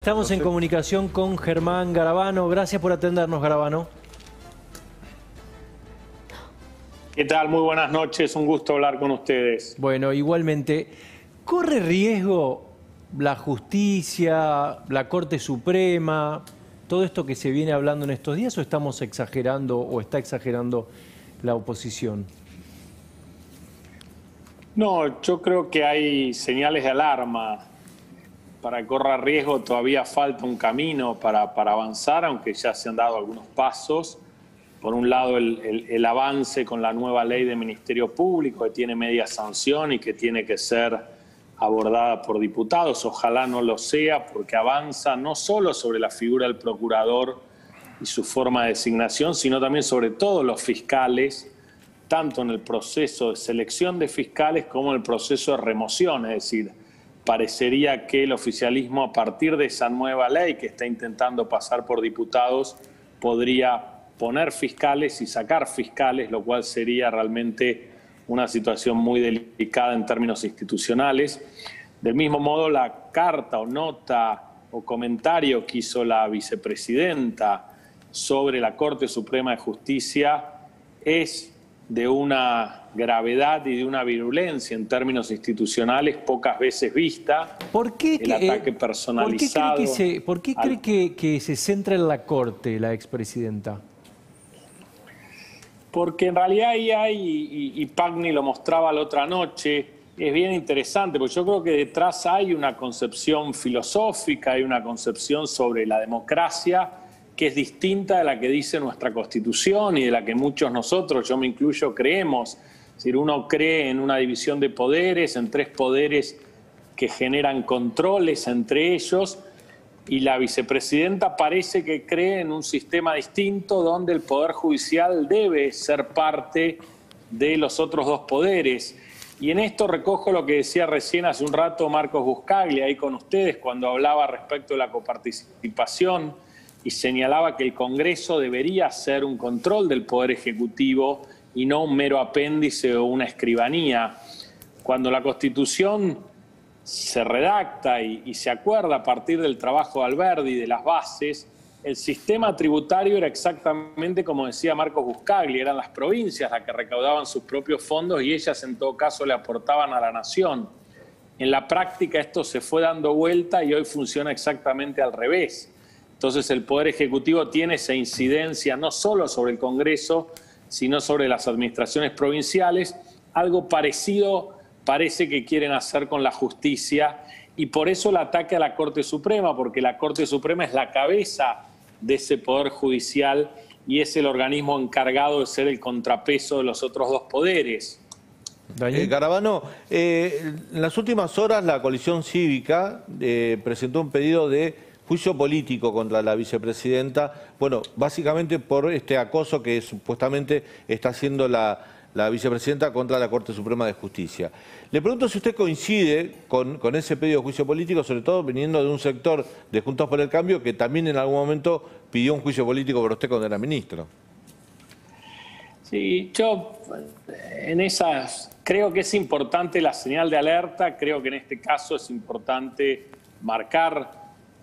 Estamos en comunicación con Germán Garabano. Gracias por atendernos, Garabano. ¿Qué tal? Muy buenas noches. Un gusto hablar con ustedes. Bueno, igualmente, ¿corre riesgo la justicia, la Corte Suprema, todo esto que se viene hablando en estos días, o estamos exagerando o está exagerando la oposición? No, yo creo que hay señales de alarma. Para que corra riesgo todavía falta un camino para avanzar, aunque ya se han dado algunos pasos. Por un lado, el avance con la nueva ley de Ministerio Público, que tiene media sanción y que tiene que ser abordada por diputados. Ojalá no lo sea, porque avanza no solo sobre la figura del procurador y su forma de designación, sino también sobre todos los fiscales, tanto en el proceso de selección de fiscales como en el proceso de remoción. Es decir, parecería que el oficialismo, a partir de esa nueva ley que está intentando pasar por diputados, podría poner fiscales y sacar fiscales, lo cual sería realmente una situación muy delicada en términos institucionales. Del mismo modo, la carta o nota o comentario que hizo la vicepresidenta sobre la Corte Suprema de Justicia es de una gravedad y de una virulencia en términos institucionales pocas veces vista. ¿Por qué el ataque personalizado? ¿Por qué cree que se centra en la Corte la expresidenta? Porque en realidad ahí hay, y Pagni lo mostraba la otra noche, es bien interesante, porque yo creo que detrás hay una concepción filosófica, hay una concepción sobre la democracia que es distinta de la que dice nuestra Constitución y de la que muchos nosotros, yo me incluyo, creemos. Es decir, uno cree en una división de poderes, en tres poderes que generan controles entre ellos, y la vicepresidenta parece que cree en un sistema distinto donde el Poder Judicial debe ser parte de los otros dos poderes. Y en esto recojo lo que decía recién hace un rato Marcos Buscaglia ahí con ustedes cuando hablaba respecto de la coparticipación y señalaba que el Congreso debería hacer un control del Poder Ejecutivo y no un mero apéndice o una escribanía. Cuando la Constitución se redacta y se acuerda a partir del trabajo de Alberdi y de las bases, el sistema tributario era exactamente como decía Marcos Buscaglia, eran las provincias las que recaudaban sus propios fondos y ellas en todo caso le aportaban a la nación. En la práctica esto se fue dando vuelta y hoy funciona exactamente al revés. Entonces el Poder Ejecutivo tiene esa incidencia no solo sobre el Congreso, sino sobre las administraciones provinciales. Algo parecido parece que quieren hacer con la justicia y por eso el ataque a la Corte Suprema, porque la Corte Suprema es la cabeza de ese Poder Judicial y es el organismo encargado de ser el contrapeso de los otros dos poderes. Garabano, en las últimas horas la coalición cívica presentó un pedido de juicio político contra la vicepresidenta, bueno, básicamente por este acoso que supuestamente está haciendo la vicepresidenta contra la Corte Suprema de Justicia. Le pregunto si usted coincide con ese pedido de juicio político, sobre todo viniendo de un sector de Juntos por el Cambio que también en algún momento pidió un juicio político por usted cuando era ministro. Sí, yo en esas creo que es importante la señal de alerta, creo que en este caso es importante marcar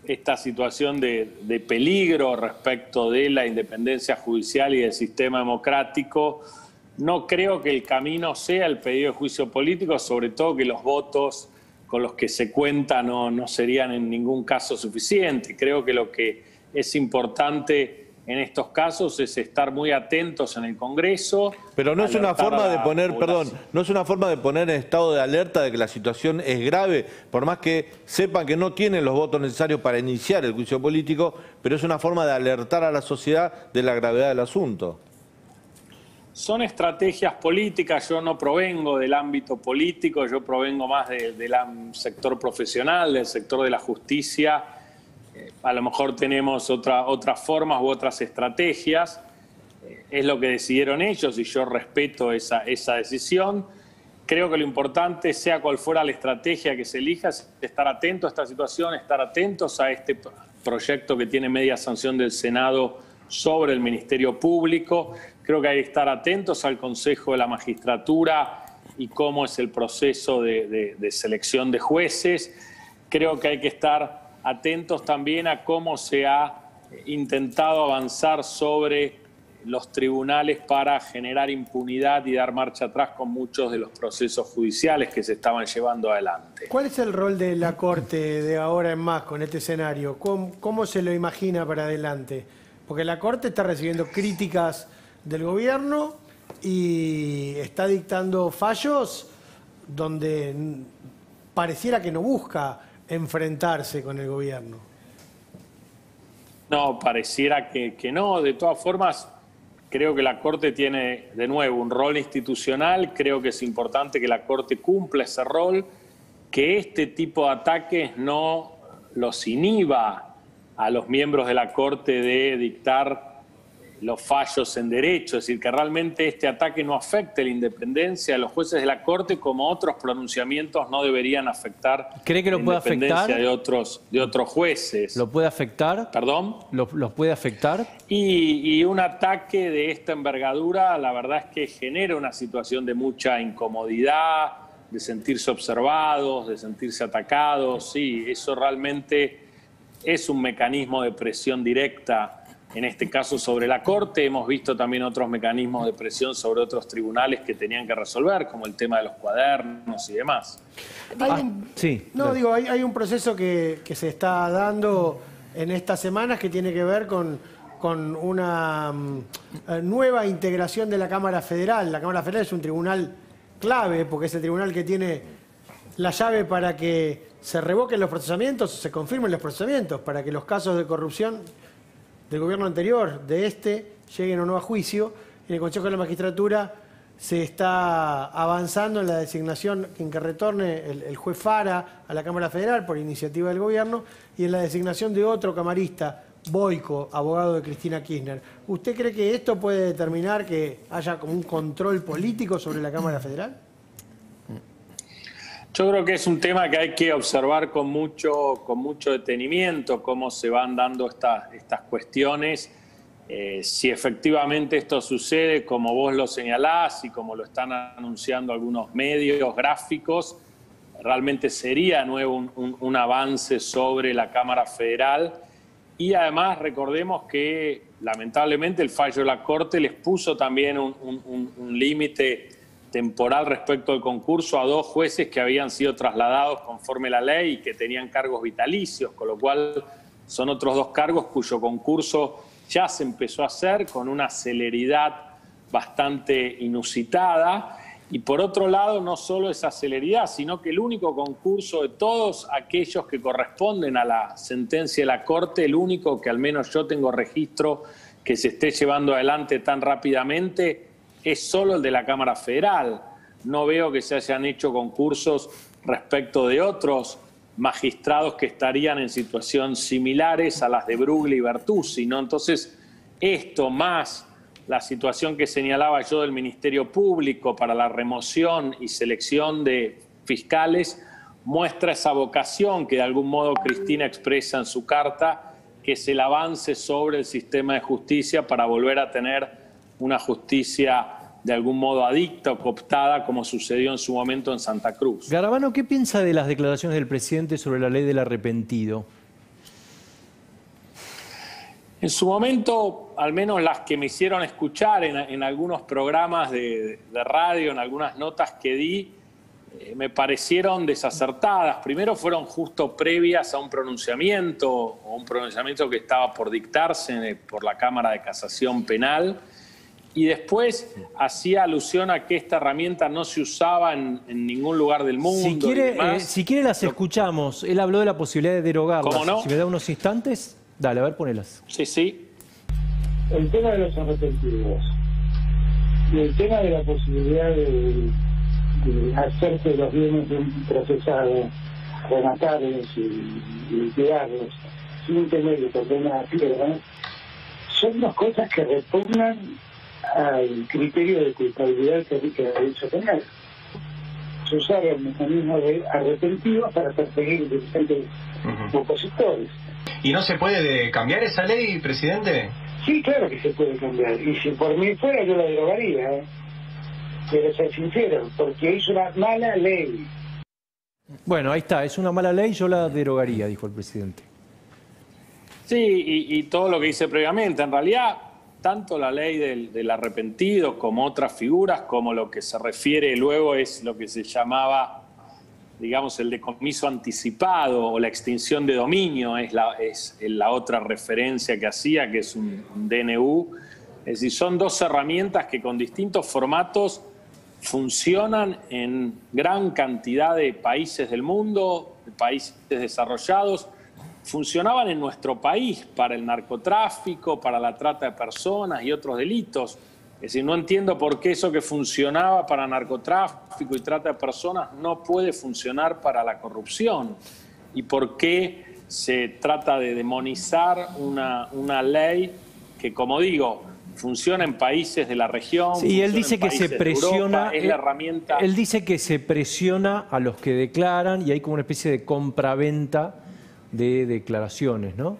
esta situación de peligro respecto de la independencia judicial y del sistema democrático. No creo que el camino sea el pedido de juicio político, sobre todo que los votos con los que se cuenta no serían en ningún caso suficientes. Creo que lo que es importante en estos casos es estar muy atentos en el Congreso. Pero no es una forma de poner, perdón, no es una forma de poner en estado de alerta de que la situación es grave, por más que sepan que no tienen los votos necesarios para iniciar el juicio político, pero es una forma de alertar a la sociedad de la gravedad del asunto. Son estrategias políticas, yo no provengo del ámbito político, yo provengo más del sector profesional, del sector de la justicia. A lo mejor tenemos otras formas u otras estrategias. Es lo que decidieron ellos y yo respeto esa decisión. Creo que lo importante, sea cual fuera la estrategia que se elija, es estar atento a esta situación, estar atentos a este proyecto que tiene media sanción del Senado sobre el Ministerio Público. Creo que hay que estar atentos al Consejo de la Magistratura y cómo es el proceso de selección de jueces. Creo que hay que estar atentos también a cómo se ha intentado avanzar sobre los tribunales para generar impunidad y dar marcha atrás con muchos de los procesos judiciales que se estaban llevando adelante. ¿Cuál es el rol de la Corte de ahora en más con este escenario? ¿Cómo se lo imagina para adelante? Porque la Corte está recibiendo críticas del gobierno y está dictando fallos donde pareciera que no busca enfrentarse con el gobierno. No, pareciera que no. De todas formas, creo que la Corte tiene, de nuevo, un rol institucional. Creo que es importante que la Corte cumpla ese rol, que este tipo de ataques no los inhiba a los miembros de la Corte de dictar los fallos en derecho, es decir, que realmente este ataque no afecte la independencia de los jueces de la Corte, como otros pronunciamientos no deberían afectar. ¿Cree que lo puede afectar? De otros jueces. ¿Lo puede afectar? ¿Perdón? ¿Los puede afectar? Y un ataque de esta envergadura, la verdad es que genera una situación de mucha incomodidad, de sentirse observados, de sentirse atacados. Sí, eso realmente es un mecanismo de presión directa, en este caso sobre la Corte. Hemos visto también otros mecanismos de presión sobre otros tribunales que tenían que resolver, como el tema de los cuadernos y demás. Hay un proceso que se está dando en estas semanas que tiene que ver con una nueva integración de la Cámara Federal. La Cámara Federal es un tribunal clave, porque es el tribunal que tiene la llave para que se revoquen los procesamientos, se confirmen los procesamientos, para que los casos de corrupción del gobierno anterior, de lleguen o no a juicio. En el Consejo de la Magistratura se está avanzando en la designación en que retorne el juez Fara a la Cámara Federal por iniciativa del gobierno, y en la designación de otro camarista, Boico, abogado de Cristina Kirchner. ¿Usted cree que esto puede determinar que haya como un control político sobre la Cámara Federal? Yo creo que es un tema que hay que observar con mucho detenimiento, cómo se van dando estas cuestiones. Si efectivamente esto sucede, como vos lo señalás y como lo están anunciando algunos medios gráficos, realmente sería de nuevo un avance sobre la Cámara Federal. Y además recordemos que lamentablemente el fallo de la Corte les puso también un límite temporal respecto al concurso a 2 jueces que habían sido trasladados conforme la ley y que tenían cargos vitalicios, con lo cual son otros 2 cargos cuyo concurso ya se empezó a hacer con una celeridad bastante inusitada. Y por otro lado, no solo esa celeridad, sino que el único concurso de todos aquellos que corresponden a la sentencia de la Corte, el único que al menos yo tengo registro que se esté llevando adelante tan rápidamente, es solo el de la Cámara Federal. No veo que se hayan hecho concursos respecto de otros magistrados que estarían en situaciones similares a las de Brugli y Bertuzzi, ¿no? Entonces, esto más la situación que señalaba yo del Ministerio Público para la remoción y selección de fiscales, muestra esa vocación que de algún modo Cristina expresa en su carta, que es el avance sobre el sistema de justicia para volver a tener una justicia de algún modo adicta o cooptada, como sucedió en su momento en Santa Cruz. Garabano, ¿qué piensa de las declaraciones del presidente sobre la ley del arrepentido? En su momento, al menos las que me hicieron escuchar en algunos programas de radio, en algunas notas que di, me parecieron desacertadas. Primero fueron justo previas a un pronunciamiento, o un pronunciamiento que estaba por dictarse por la Cámara de Casación Penal, y después hacía alusión a que esta herramienta no se usaba en ningún lugar del mundo. Si quiere las escuchamos. Él habló de la posibilidad de derogarlas. ¿Cómo no? Si me da unos instantes, dale, a ver, ponelas. Sí. El tema de los arrepentidos y el tema de la posibilidad de hacerse los bienes de un procesado, rematarlos y liquidarlos sin tener que condena a tierra, son 2 cosas que repugnan al criterio de culpabilidad que rige el derecho penal. Se usaba el mecanismo de arrepentidos para perseguir dirigentes opositores. ¿Y no se puede cambiar esa ley, presidente? Sí, claro que se puede cambiar. Y si por mí fuera, yo la derogaría. Quiero ser sincero, porque es una mala ley. Bueno, ahí está. Es una mala ley, yo la derogaría, dijo el presidente. Sí, y todo lo que hice previamente. En realidad, tanto la ley del arrepentido como otras figuras, como lo que se refiere luego es lo que se llamaba, digamos, el decomiso anticipado o la extinción de dominio, es la otra referencia que hacía, que es un DNU. Es decir, son dos herramientas que con distintos formatos funcionan en gran cantidad de países del mundo, de países desarrollados. Funcionaban en nuestro país para el narcotráfico, para la trata de personas y otros delitos. Es decir, no entiendo por qué eso que funcionaba para narcotráfico y trata de personas no puede funcionar para la corrupción. Y por qué se trata de demonizar una ley que, como digo, funciona en países de la región. Sí, él dice que se presiona. Es la herramienta. Él dice que se presiona a los que declaran y hay como una especie de compra-venta de declaraciones, ¿no?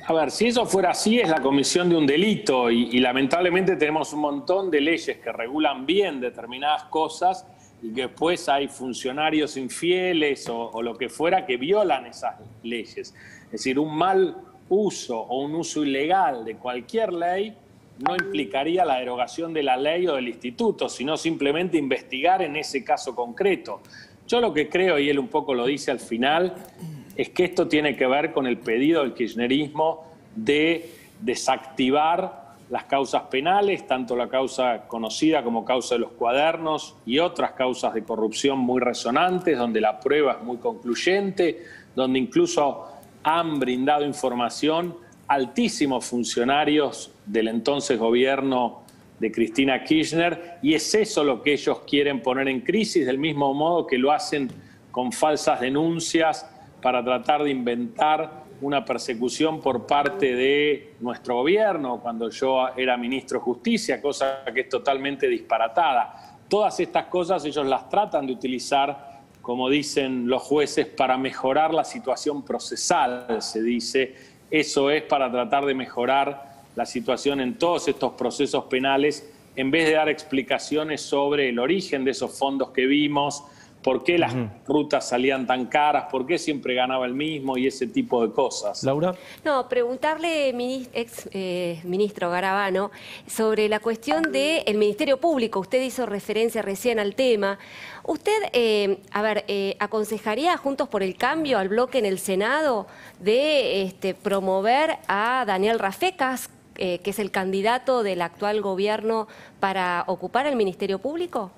A ver, si eso fuera así, es la comisión de un delito y lamentablemente tenemos un montón de leyes que regulan bien determinadas cosas y que después hay funcionarios infieles o lo que fuera que violan esas leyes. Es decir, un mal uso o un uso ilegal de cualquier ley no implicaría la derogación de la ley o del instituto, sino simplemente investigar en ese caso concreto. Yo lo que creo, y él un poco lo dice al final, es que esto tiene que ver con el pedido del kirchnerismo de desactivar las causas penales, tanto la causa conocida como causa de los cuadernos y otras causas de corrupción muy resonantes, donde la prueba es muy concluyente, donde incluso han brindado información altísimos funcionarios del entonces gobierno de Cristina Kirchner, y es eso lo que ellos quieren poner en crisis, del mismo modo que lo hacen con falsas denuncias para tratar de inventar una persecución por parte de nuestro gobierno, cuando yo era ministro de Justicia, cosa que es totalmente disparatada. Todas estas cosas ellos las tratan de utilizar, como dicen los jueces, para mejorar la situación procesal, se dice. Eso es para tratar de mejorar la situación en todos estos procesos penales, en vez de dar explicaciones sobre el origen de esos fondos que vimos, por qué las rutas salían tan caras, por qué siempre ganaba el mismo y ese tipo de cosas. Laura. No, preguntarle, ministro Garabano, sobre la cuestión del Ministerio Público. Usted hizo referencia recién al tema. ¿Usted, aconsejaría a Juntos por el Cambio, al bloque en el Senado, de promover a Daniel Rafecas, que es el candidato del actual gobierno, para ocupar el Ministerio Público?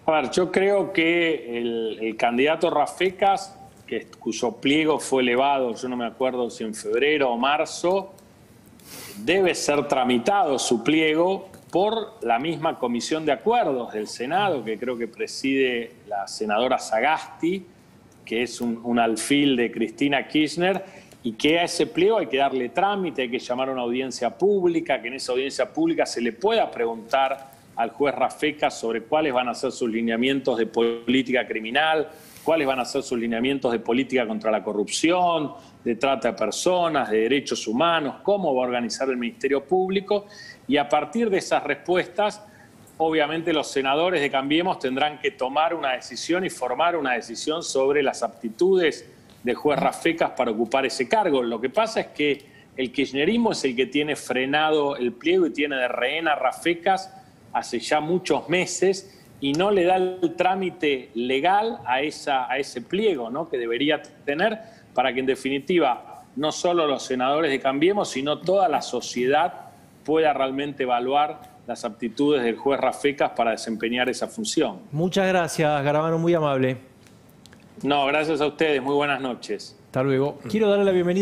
A ver, yo creo que el candidato Rafecas, cuyo pliego fue elevado, yo no me acuerdo si en febrero o marzo, debe ser tramitado su pliego por la misma comisión de acuerdos del Senado, que creo que preside la senadora Sagasti, que es un alfil de Cristina Kirchner, y que a ese pliego hay que darle trámite, hay que llamar a una audiencia pública, que en esa audiencia pública se le pueda preguntar al juez Rafecas sobre cuáles van a ser sus lineamientos de política criminal, cuáles van a ser sus lineamientos de política contra la corrupción, de trata de personas, de derechos humanos, cómo va a organizar el Ministerio Público. Y a partir de esas respuestas, obviamente los senadores de Cambiemos tendrán que tomar una decisión y formar una decisión sobre las aptitudes del juez Rafecas para ocupar ese cargo. Lo que pasa es que el kirchnerismo es el que tiene frenado el pliego y tiene de rehén a Rafecas hace ya muchos meses y no le da el trámite legal a ese pliego, ¿no?, que debería tener para que en definitiva no solo los senadores de Cambiemos, sino toda la sociedad pueda realmente evaluar las aptitudes del juez Rafecas para desempeñar esa función. Muchas gracias, Garabano, muy amable. No, gracias a ustedes, muy buenas noches. Hasta luego. Quiero darle la bienvenida